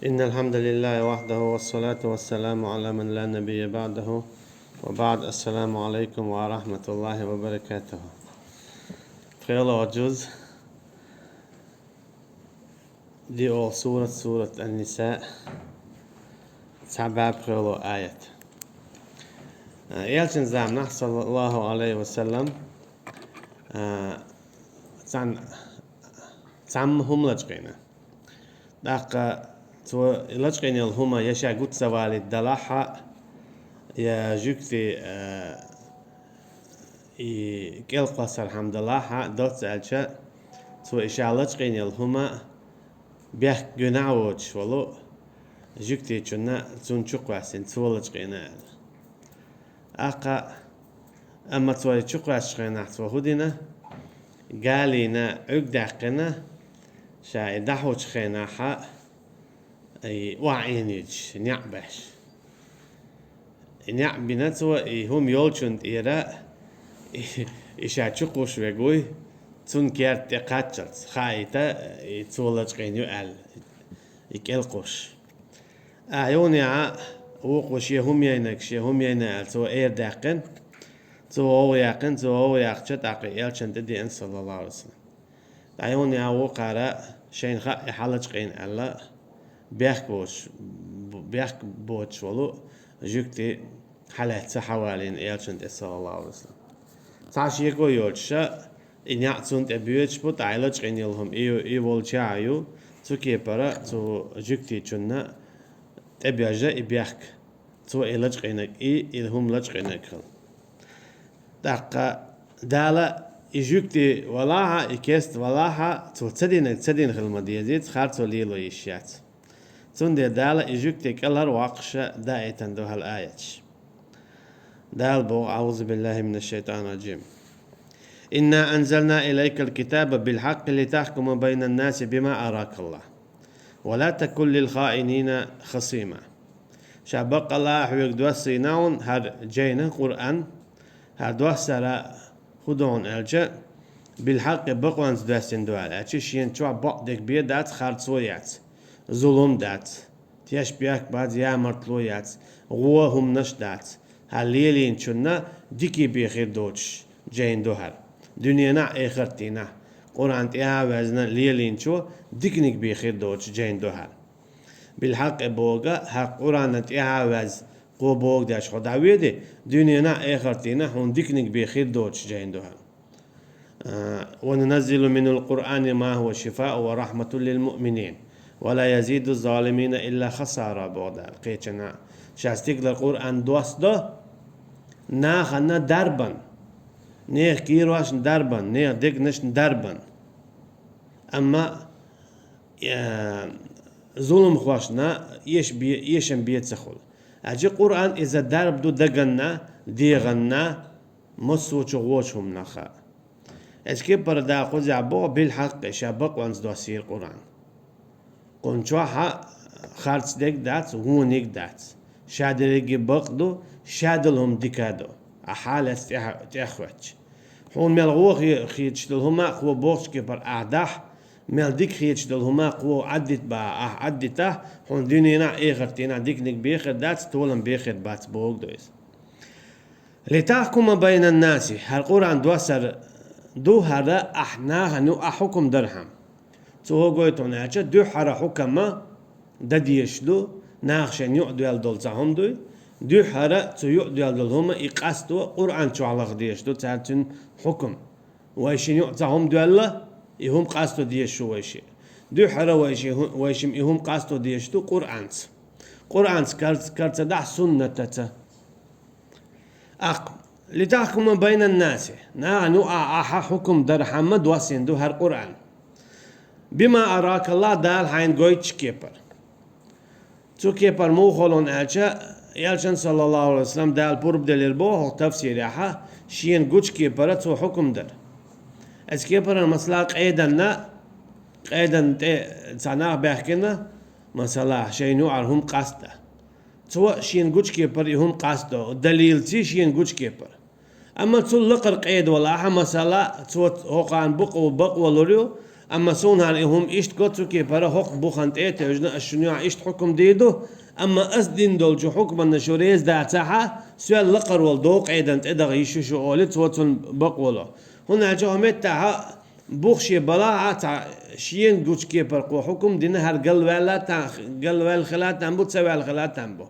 إن الحمد لله وحده والصلاة والسلام على من لا نبي بعده وبعد السلام عليكم ورحمة الله وبركاته. خير وجوز دي أول سورة النساء سبب خير آية يالشن زعمنا صلى الله عليه وسلم هم لجقينا داق تو لجقين الهما يشا قد سوالي الدلاحة يا جوكتي كيل قصر الحمد لله دوت سألشا تو إشا لجقين الهما بيح جناوش ولو جوكتي جنا تون شقواسين تو لجقينا أقا أما تو شقواس قينا تو هدينا قالينا عقدقنا شا دحوش خينا حا أي وعينيج نعبش نعبنا تو هم يولشند إيرا إشا شقوش وجوي تون كيرت قاتشت خايتا تولج قينيو أل يكلقوش أعيوني وقوش يهم ينك تو إير داقن تو هو يقن تو هو يقشت عقيل شنت دي إن صلى الله عليه وسلم أعيوني وقارا شين خا يحلج قين ألا بيحك بوش ولو جوكتي حالات حوالين إيل شنت صلى الله عليه وسلم تعشي يكو يولشا إن يعطون تبيوش بوت عيلج قين يلهم إيول شاعيو تو كيبرا تو جوكتي جنة تبيجا إبيحك تو إيلج قينك إلهم لج قينك دقا دالا يجوكتي ولاها إكست ولاها تو تدين خلما ديزيت خارتو ليلو يشيات تون دي دالا يجوكتي كالر واقشة دائتن دو هالآيات دال بو أعوذ بالله من الشيطان الرجيم إنا أنزلنا إليك الكتاب بالحق لتحكم بين الناس بما أراك الله ولا تكن للخائنين خصيما شابق الله حويك دوسيناون هر جينا قرآن هر دوسرا خدون ألجا بالحق بقوانز دوسين دوال أتشين شوى بقدك بيدات خارتصويات ظلم دات تيش بياك بعد يامرتلويات غوهم نشدات هالليلين شنا ديكي بيخير دوتش جين دوهر دنيانا آخرتنا قرآن تيها وزنا ليلين شو ديكنيك بيخير دوتش جين دوهر بالحق بوغا حق قرآن تيها وز قو بوغ داش خداوي دي دنيانا آخرتنا هون ديكنيك بيخير دوتش جين دوهر وننزل من القرآن ما هو شفاء ورحمة للمؤمنين ولا يزيد الظالمين إلا خسارة بودا قيتنا شاستيك للقرآن دوست ناخنا دربن نيخ كيروش دربن نيخ ديك دربن أما ظلم خوشنا يشم بيتسخل أجي قرآن إذا درب دو دقنا ديغنا مسوچ غوشهم نخا أجي بردا قوزي عبو بالحق شابق وانز دوسير قرآن قنچوها خارج ديك دات هونيك دات شادريجي بقدو شادلهم ديكادو أحالة تأخوش هون ملغو خيتشدلهما قوة بوش كبر أعداح مل ديك خيتشدلهما قوة عدته هون دينينا إيغرتينا ديك نيك بيخر دات تولم بيخر بات بوغ دويس لتحكم بين الناس هالقرآن دوسر دو هذا أحناها نو أحكم درهم تو قويتون أجا دو حرا حكما دديشلو ناخشن يقدو يالدولزهم دوي دو حرا تو يقدو يالدولهما إقاستو قرآن شو على غديشلو تالتن حكم ويشين يقتهم دولا يهم قاستو ديشو ويشي دو حرا ويشم يهم قاستو ديشتو قرآن كارت دح سنة لتحكم بين الناس نو أحا حكم در حمد واسين دو هر قرآن بما أراك الله دال حين قويتش كيبر تو كيبر مو خلون ألشا يالشن صلى الله عليه وسلم دال برب دليل بوه تفسير ياها شين قوتش كيبر تو حكم در از كيبر المسلا قيدا تعناه بيحكينا مثلا شينو عرهم قاسده تو شين قوتش كيبر يهم قاسده دليل تي شين قوتش كيبر أما تو لقر قيد ولا مثلا تو هوقان بق ولوريو أما سونها هم إشت كتسو كي برا حق بوخنت إيه وجنا الشنيع إشت حكم ديدو أما أسدين دول جو حكم النشوريز دا تاعها سؤال لقر والدوق عيدا تقدر يشوشو أولت وتن بقوله هنا جو متاعها بوخشي بلاعة تاع شين جوش كي برقو حكم دينا هر قل ولا تاع قل ولا خلات تنبو تسوي الخلات تنبو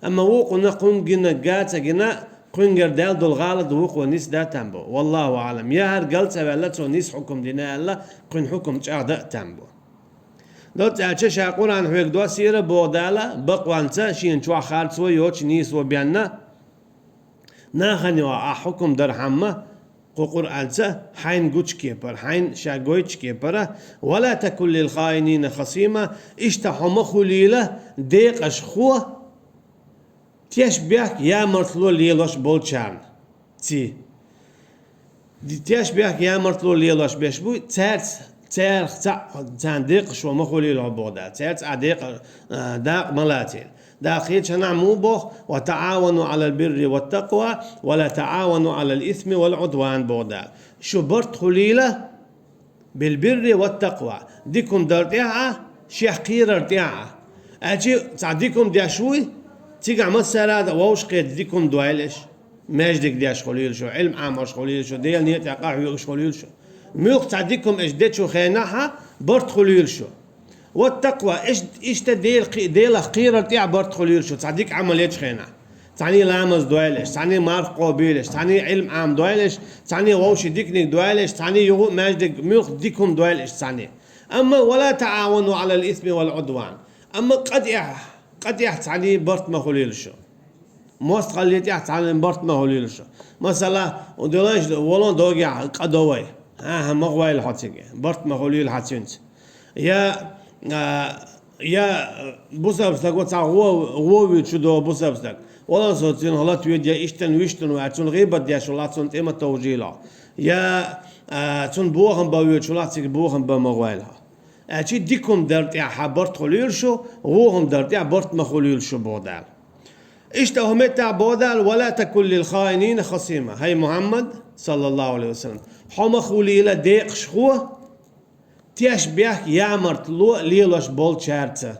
أما وقنا قن جنا جات جنا قن جردال دول غالد وقو نيس دا تنبو والله أعلم يا هر قل تسوي لا تو نيس حكم دينا الله قن حكم تعدا تنبو لو تعيش القرآن هيك دوا سيرة بودالة بقوانتا شين شو خالد سوى يوش نيس وبيانا ناخني حكم درحمة قرآن حين جوش كيبر حين شاقويش كيبر ولا تكن للخائنين خصيمة اشتحوا خليلة ديق أشخوة تيشبيك يا مرتلو ليلوش بولشان تي تيشبيك يا مرتلو ليلوش بيشبو تير تان ديق شو مخليلة بودا تير عديق داق ملاتين داخيتش نعمو بوخ وتعاونوا على البر والتقوى ولا تعاونوا على الإثم والعدوان بودا شو برت خليلة بالبر والتقوى ديكم درتيعة شيخ قير ارتيعة أجي تعديكم دياشوي تيجع مسألة ووش قيد ديكم دوالش ماجدك دياش خليل شو علم عامش خليل شو ديال نيت يقع خليل شو ميوق تعديكم اجدت شو خيناها برت خليل شو والتقوى ايش ديل خير تاع برت خليل شو تصدق عمليات خينا تعني لامز دوالش تعني مارف قابلش تعني علم عام دوالش تعني ووش ديكني دوالش تعني يغو ماجدك ميوخ ديكم دوالش تعني اما ولا تعاونوا على الاثم والعدوان اما قد تعني برت ما خليل شو موست خليت تعني برت ما خليل شو مثلا ودلاش ولون دوغي قدوي مغوي الحاتيجي برت ما خليل حاتينت يا بوسابستك وتاع هو شدو بوسابستك ولا صوتين هلا تويديا إشتن ويشتن وعتون غيبة ديا شلاتون تيم التوجيلا يا تون بوهم باوي شلاتك بوهم بمغوالها أشي ديكم درت يا حبرت خليل شو وهم درت يا برت مخليل شو بودال اشتهوا تاع بودال ولا تكن للخائنين خصيمة هاي محمد صلى الله عليه وسلم حما خليلة ديق شخوه تيش بيح يامرت لو ليلوش بول شارتة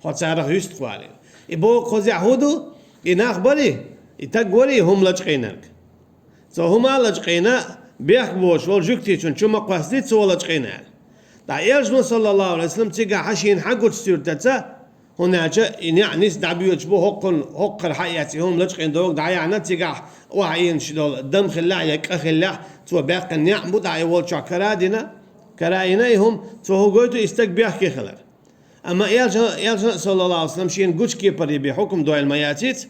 خد سعره يست خوالي يبو خوزي عهودو يناخ بري يتقولي هم لجقينك سو هما لجقينا بيح بوش والجوكتي شو ما قصديت سو لجقينا تا يرجم صلى الله عليه وسلم تيجا حشين حقو تسيرتتا هناك يعني دعبيو تشبو حق الحياتي هم لجقين دوق دعيانا تيجا وعين شدول دم خلاع يك خلاع تو باقي النعم بدعي والشع كرادنا كراينيهم فهو قلت يستقبح كي خلر أما يالجنا صلى الله عليه وسلم شين قوش كيبري بحكم دعاء المياتيت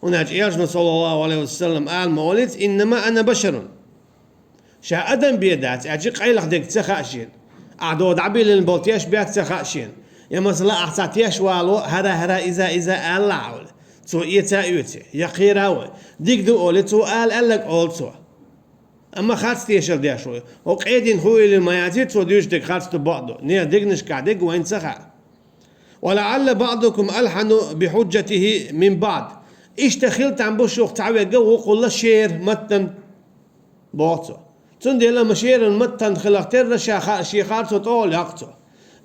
هناك يالجنا صلى الله عليه وسلم قال مولد إنما أنا بشر شا أدم بيدات أجي قيلق ديك تخاشين أعدو دعبي للبوتياش بيات تخاشين يا مثلا أحساتياش والو هرا إذا ألا عول تو إيتا يقيراوي ديك دو أولي تو ألك أول تو أما خاص تيشر ديا شوي وقيدين خوي للمياتيت وديوش ديك خاص تبعضه نيا ديكنش كعديك وين سخع ولعل بعضكم ألحن بحجته من بعض إيش تخيلت عن بوشوق تعوي جو وقول شير متن بعضه تندي لما شير المتن خلقتر شي خارته طول يقطه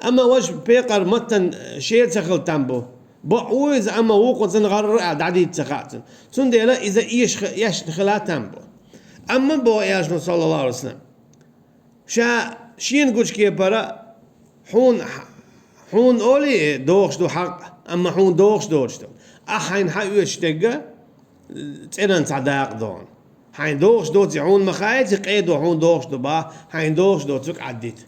أما وش بيقر متن شير تخيلت عن بو بعوز أما وقت زنغر عديد تخاتن تندي لا إذا إيش خلات عن بو أما بو ياجنا صلى الله عليه وسلم شين قوش كي برا حون أولي دوغش دو حق أما حون دوغش دو أحين حيوش تقى تيران تعداق دون حين دوغش دو تيعون مخايت قيدو حون دوغش دو با حين دوغش دو تك عديت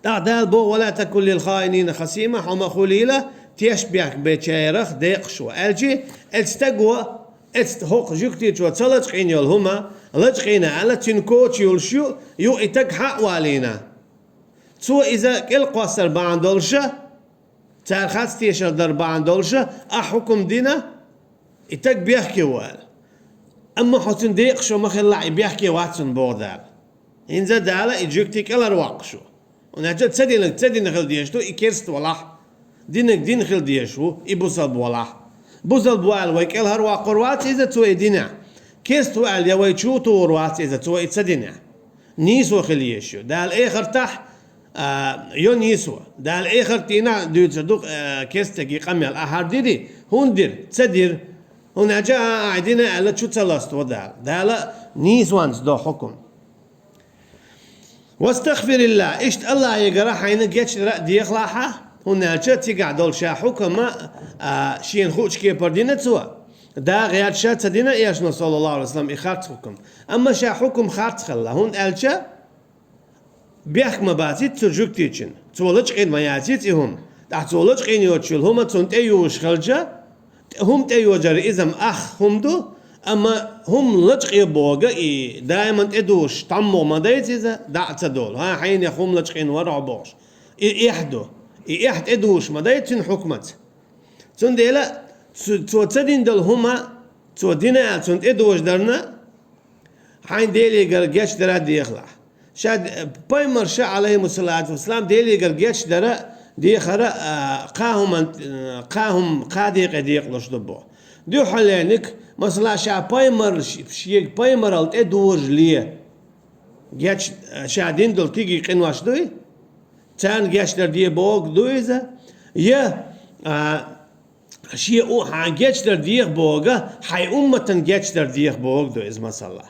تعدال بو ولا تكن للخائنين خصيمة حما خليلة تيشبيك بيتشيرخ ديق شو ألجي التقوى هوق جوكتي شو تصلت قين يول هما لجقينا على تنكوتش يول شو يو إتك حق والينا تو إذا كل قصر بعن دولشة تارخات تيشر در بعن دولشة أحكم دينا إتك بيحكي وال أما حتن ديق شو مخلع بيحكي واتن بودال إنزا دالا إجوكتي كلا رواقشو ونحجة تسدي نخل ديشتو إكيرست ولاح دينك دين خل ديشو إبوصل بولاح بوزل بوال ويكل هروا قروات إذا توي دينا كيست وال يوي شو توروات إذا توي تسدينا نيسو خليشيو دال اخر تح يو نيسو دال اخر تينا دو تصدق كيستكي قميل احر ديري هندر تصدر هنا جاء عدنا على شو تلاست دال نيسوانس دو حكم واستغفر الله اشت الله يقرا حين جتش دي اخلاحه هنا تشتي قاعدول شا حكم شين خوش كي بردينا تسوا دا غير شا تدينا ايش صلى الله عليه وسلم اخرت حكم اما شا حكم خارت خلا هون الشا بيخ مباتي ترجوك تيچن تولج قين ما ياتيتهم تولج قين يوتشل هم تنت ايوش خلجا هم تيوجر اذا اخ هم دو اما هم لجق بوغا دائما ادوش طمو ما دايتيزا دعت دول ها حين يخوم لجقين ورع بوش يحدو يحد ادوش ما دايتين حكمت تون ديلا تو تدين دل هما تو دينا تون ادوش درنا حين ديلي قرقش درا دي يخلع شاد بايمر شا عليه الصلاة والسلام ديلي قرقش درا دي خرا قاهم قادي قديق لش دبو دو حلينك مثلا شا بايمر شيك بايمر الت ادوج ليه جاتش شادين دول تيجي قنواش دوي تان جاتش در دي بوق دويزا يا شي او جاتش در ديخ بوغا حي امتن جاتش در ديخ بوغ دويز مثلا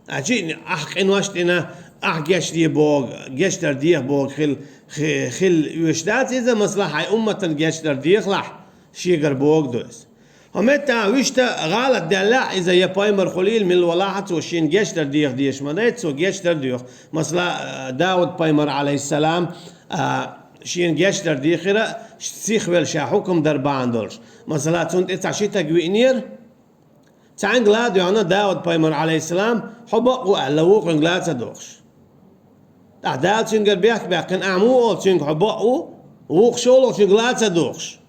اجي قنواش دينا جاتش دي بوغ جاتش در ديخ بوغ خل يشدات اذا مثلا حي امتن جاتش در ديخ لح شي بوغ دويز همتا ويشتا غلط دلا اذا يا بايمر خليل من الولاحة وشين جيشتر ديخ ديش مدايت جيشتر ديخ مثلا داود بايمر عليه السلام شين جيشتر ديخرا سيخ شا حكم دربان دولش مثلا تنت اتعشيتا قوينير تعن غلاد يعني داود بايمر عليه السلام حبق وعلوق غلاد تدوخش داود تنقر بيك باقن اعمو تنق حبق ووقشولو تنق غلاد تدوخش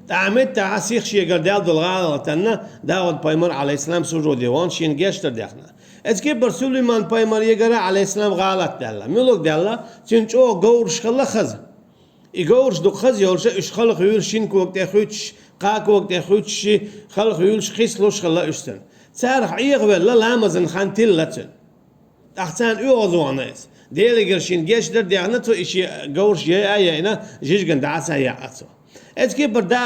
تعمد تعسيخ شيء قردال دلغال تنا داود بايمر عليه السلام سجود ديوان شين جيشتر ديخنا اتكي برسوليمان بايمر يقرا عليه السلام غلط دالا ملوك دالا تنجو غورش خلا خز يغورش دو خز يورش اش خلق يول شين كوك تخوتش قاك وقت تخوتش خلق يولش خيسلوش خلا اشتن سارح ايغ ولا لامزن خانتلتن احسن اوغزوانيس ديلي قرشين جيشتر ديخنا تو اشي غورش يا اينا جيجن دعسا يا اتو اتكي بردا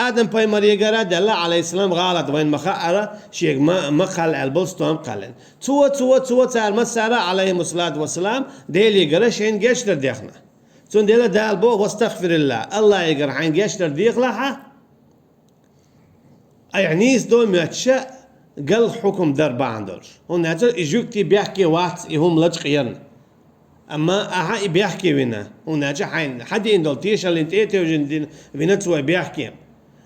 ادم بايمر يقرا دلا عليه السلام غلط وين مخاره شيخ ما خل البلستون قالن تو تاع مسارة عليه الصلاه والسلام ديل يقرا شين جيشتر ديخنا تون ديلا دال بو واستغفر الله يقرا حين جيشتر ديخلها يعني دول ماتشا قال حكم دربا عندوش هون هذا يجوكتي بيحكي وقت يهم لجقيرن اما اها بيحكي وينا هنا حين حد يندل تيش اللي انت توجن وينا تو بيحكي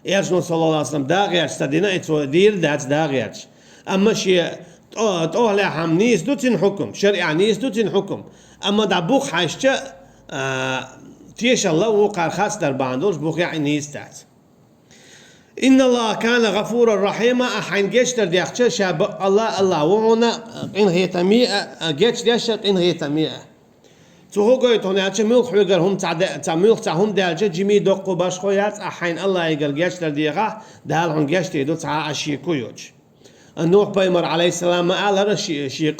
ايش صلى الله عليه وسلم داغياتش تدينا تو دير دات داغياتش اما شي طول حمنيس دوتين حكم شرع نيس دوتين حكم اما دبوخ حاشتا تيش الله وقع خاص در باندوش بوخ يعني نيس تات ان الله كان غفورا رحيما حين جيشتر ديخشا شاب الله وهنا ان هي تمية جيش ديش ان هي تمية تو هو قلت هنا عشان ملخ يقدر هم تعملخ تعهم دالجة جميع دقو باش خويات أحين الله يقدر جاشتر ديغا دال هون جاشتر يدو تع أشيكويوج النوح بايمر عليه السلام ما قال هذا شيء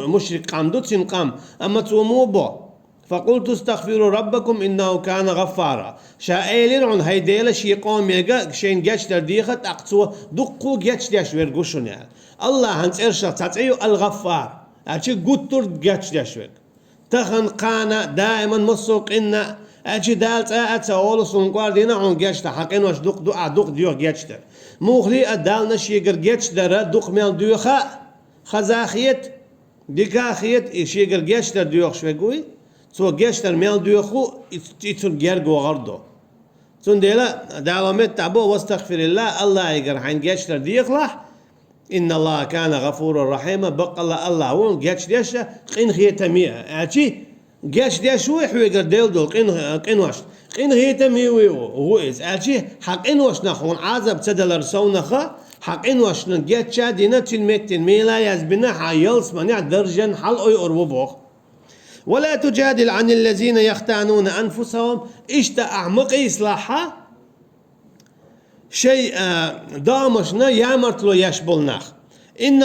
مشرك قام دوتين قام أما تومو بو فقلت استغفروا ربكم إنه كان غفارا شائلين عن هيديلا شيء قام يلقى شين جاشتر ديغا تقتو دقو جاشتر شويرقوشون يعني الله هنس إرشاد تتعيو الغفار أشي قطر جاشتر شوير تخن قانا دائما مسوق إن أجي دالت أول سنقار دينا عن جاشتا حقين واش دوق ديوخ جاشتا موخلي أدالنا شيقر جاشتا دوق ميل ديوخا خزاخيت ديكاخيت شيقر جاشتا ديوخ شوي تو جاشتا ميل ديوخو يتون جيرغو غردو تون ديلا دالمت تابو واستغفر الله يقر حين جاشتا ديخلح إن الله كان غفورا رحيما بق الله وون جاش ديشة قين هي تمية أشي جاش ديش هو يقدر ديل قين واش قين هي تمية هو إز أشي حق إن واش نخون عذاب تدل رسونا خا حق إن واش نجات شادينا تلمت ميلا يزبنا حيلس منع درجن حل أي أربوبخ ولا تجادل عن الذين يختانون أنفسهم إشتا أعمق إصلاحها شيء دامشنا يامرتلو يشبلناخ إن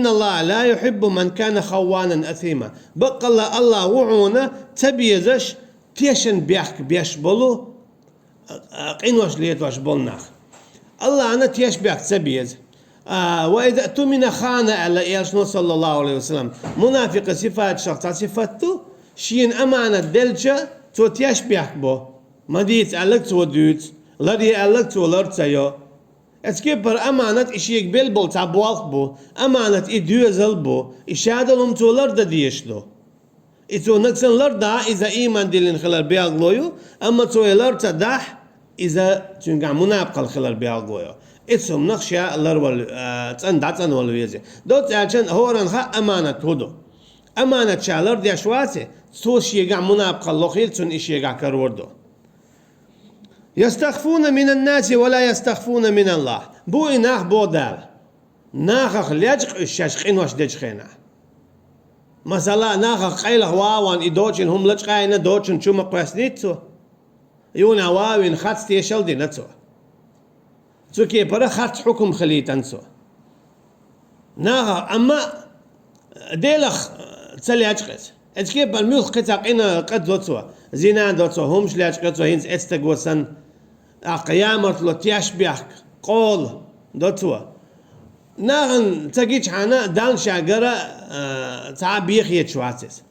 الله لا يحب من كان خوانا أثيما. بقى الله وعونا تبيزش تيشن بيش بلو قينوش ليتوش بلناخ الله أنا تيش بيك تبيز. وإذا أتمنى خانة على إيش صلى الله عليه وسلم منافق صفات شخص صفاته شين أمانة دلجة تو تيش بيك بو ما ديت ألك تو دوت لدي ألك تو لرتيو اسكيبر أمانة إشيك بيلبل تابوالخ بو أمانة إدوزل بو إشادلهم تو لرد ديشلو إتو نكسن لردا إذا إيمان ديلين خلال بيالغلويو أما تو لرد داح إذا تنقع منافق خلال بيالغلويو إتسهم نخشى لرول تندعتن والويزي دوت عشان هو رنخا أمانة هدو أمانة شالر دي أشواتي سوش يقع منافق اللوخيل تن إش يقع كروردو يستخفون من الناس ولا يستخفون من الله بو إناخ بو دال ناخخ ليجق الشاشقين واش دجخينا مثلا ناخخ قيلخ واوان إدوشن هم لجقاينا دوشن شو مقواسنيتو يونا واوين خاتس تيشل دي نتو تسوكي برا خاتس حكم خليتنسو ناخخ أما ديلخ تسلي أجقس اتكيب بالميوخ قطعقين قد دوتسو زينان دوتسو همش ليجقسو هينس اتستقوسن قيامت لو تيشبيح قول دوتسو ناغن تجيش حنا دان شاقرة تعبيخ يتشواتس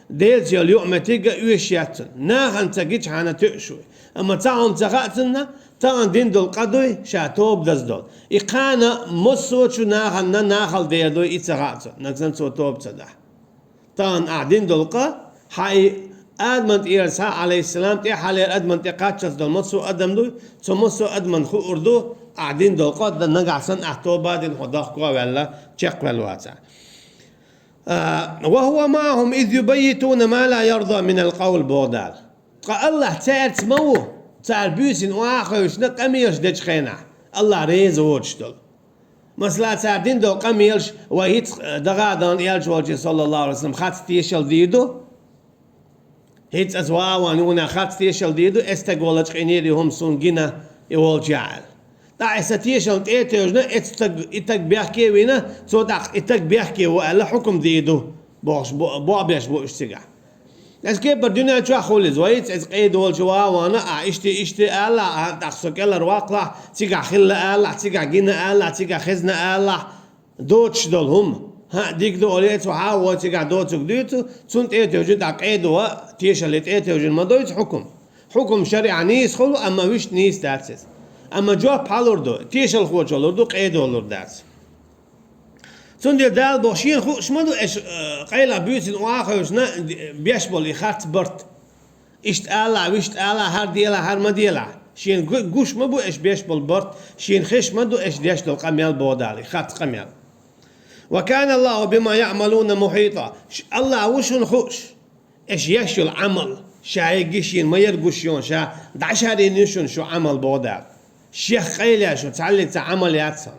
ديلز يوم تيجا يوشياتن ناغن تجيش حنا تأشوي أما تعهم تغاتنا تغن دين دول قدوي شاتوب دزدول إقانا مصوتشو ناغن ناخل ديردو يتغاتن نكزن سو توب تدح تغن أعدين دولقا حي أدمنت إيرسا عليه السلام تي حالي أدمنت إقاتشس دول مصو أدم دوي تو مصو أدمن خو أردو قاعدين دول قد نقعسن أحتو بعدين خداخكوا ولا تشق والواتع وهو معهم إذ يبيتون ما لا يرضى من القول بودال قال الله تعال تمو تعال بيسن وآخرش نقميش دج خينا الله ريز وجدل مثلا تعدين دول قميلش وهيت دغادان يالج وجه صلى الله عليه وسلم خات تيشل ديدو هيت أزواوان ونا خات تيشل ديدو استقولج قينيري هم سونجينا يول جعل ستيشن تيجنا اتك بيحكي وينا صدق اتك بيحكي ولا حكم ديدو باش بيش بو اشتغل اسكيب بدنا شو خولز ويت قيد والجوا وانا اشتي الا تخسك الا رواقلا تيجا خل الا تيجا جينا الا تيجا خزنا الا دوتش دولهم ها ديك دوليت وحاول تيجا دوتك ديتو سنت ايه توجد قيد و تيشلت ايه توجد ما دوت حكم شريعه نيس خلو اما وش نيس داتس أما جواب حالوردو تيشل خوش olurdu قيد olur ders. Sonra dal boşin خوش ما دو إيش قيلا بيوتين وآخرنا بيشبل يخات برت. إشت آلا ويشت آلا هر ديلا هر ما ديلا. شين جوش ما بو إيش بيشبل برت شين خش ما دو إيش ديشل قميل بودالي خات قميل. وكان الله بما يعملون محيطا. الله وشون خوش إيش يشل عمل شايقشين ما يرقشون شا دعشارين يشون شو عمل بودال. شيخ قيلة شو تعلق تعمل ياتسن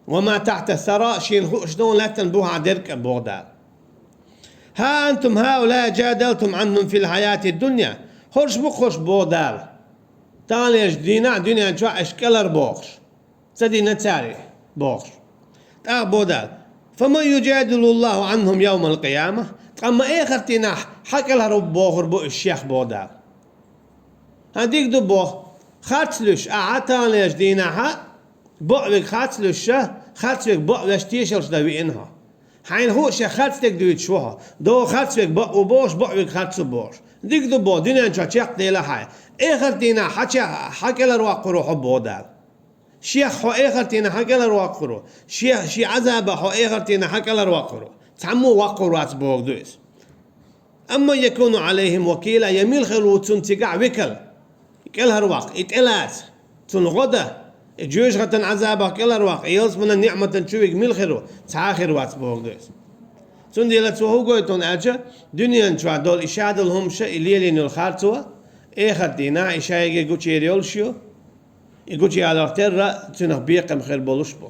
وما تحت الثرى شين شلون لا تنبوها عدرك بغداد ها أنتم هؤلاء جادلتم عنهم في الحياة الدنيا خرج بخش بغداد تاليش دينا شو أشكالر بوخش سدينا تاري بوخش بغداد فما يجادل الله عنهم يوم القيامة أما إيه خرتنا حكى لها رب بوخر بو الشيخ بغداد هديك دو بوخ خاتلش أعتانيش دينها بقلك خاتلش خاتلك بقلش تيشلش دوي إنها حين هو شيء خاتلك دوي تشوها دو خاتلك بق وبوش بقلك خاتل بوش ديك دو بو دينا انشا تشيق ديلا هاي إخر دينا حكي لرواقرو حبو دال شيخ هو إخر دينا حكي لرواقرو شي عذابه هو إخر دينا حكي لرواقرو تعمو واقرات بوغ دويس أما يكون عليهم وكيلا يميل خلو تنتقع وكل كل هرواق إتقلات تنغدا جوش غتن عذابه كل هرواق يلس من النعمة تنشويق ميل خيرو تاخر وات بوغدوس تندي لا تو غويتون اجا دنيا نشوا دول اشاد لهم شيء ليلين الخارتوا اخر دينا اشايغي غوتشيريول شو يغوتشي على ترى تنبيق مخير بولش بو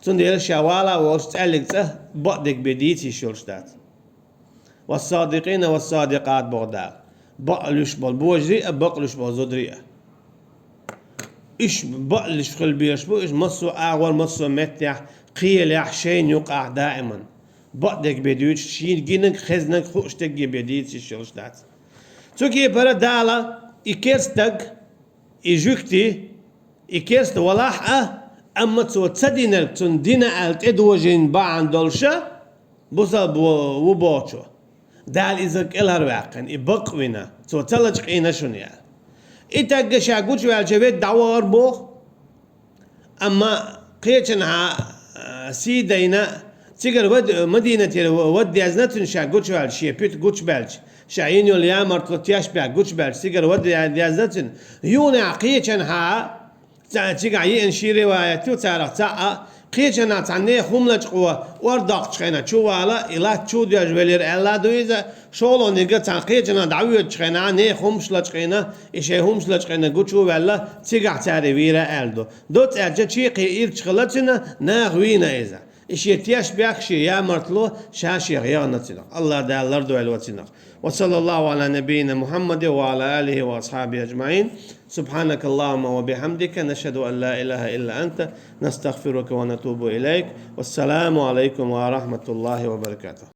تندي لا شوالا وستالك بعدك بديتي شولشتات والصادقين والصادقات بغداد بقلش بالبوجري بقلش بالزدريه إيش بقلش خل بيشبو إيش مصو أول مصو متح قيل يحشين يقع دائما بقدك بديوش شين جينك خزنك خوشتك بديت الشرش دات توكي برا دالا إكيرستك إجوكتي إكيرست ولاحة أما تو تصدينك تندينا ألت إدوجين باعن دولشة بوصل وبوشو دال إذاك إلهر واقن إبقوينا تو تلج قينا شنيا إتاق شاقوش والجبت دعوة أربوخ أما قيتنها سيدينا تيجر مدينة ودي أزنتن شاقوش والشي بيت قوش بالج شاين يوليا مرتلتياش بيع قوش بالج تيجر ودي أزنتن يونا قيتنها تيجا ينشي رواياتي وتعرف تاع قيتنا تعني خملج قوة وردق تشخينا شو على إلا تشو دياج ولير إلا دويزا شغلو نيجا تاع قيتنا دعوية تشخينا ني خمش لتشخينا إشي خمش لتشخينا قوشو ولا تيجا تعرف ويرا ألدو دوت أجا شي قير تشخلتنا ناغوينا إذا إشي تياش بيكشي يا مرتلو شاشي غيانتنا الله دا الأرض والوتنا وصلى الله على نبينا محمد وعلى آله وأصحابه أجمعين سبحانك اللهم وبحمدك نشهد أن لا إله إلا أنت نستغفرك ونتوب إليك والسلام عليكم ورحمة الله وبركاته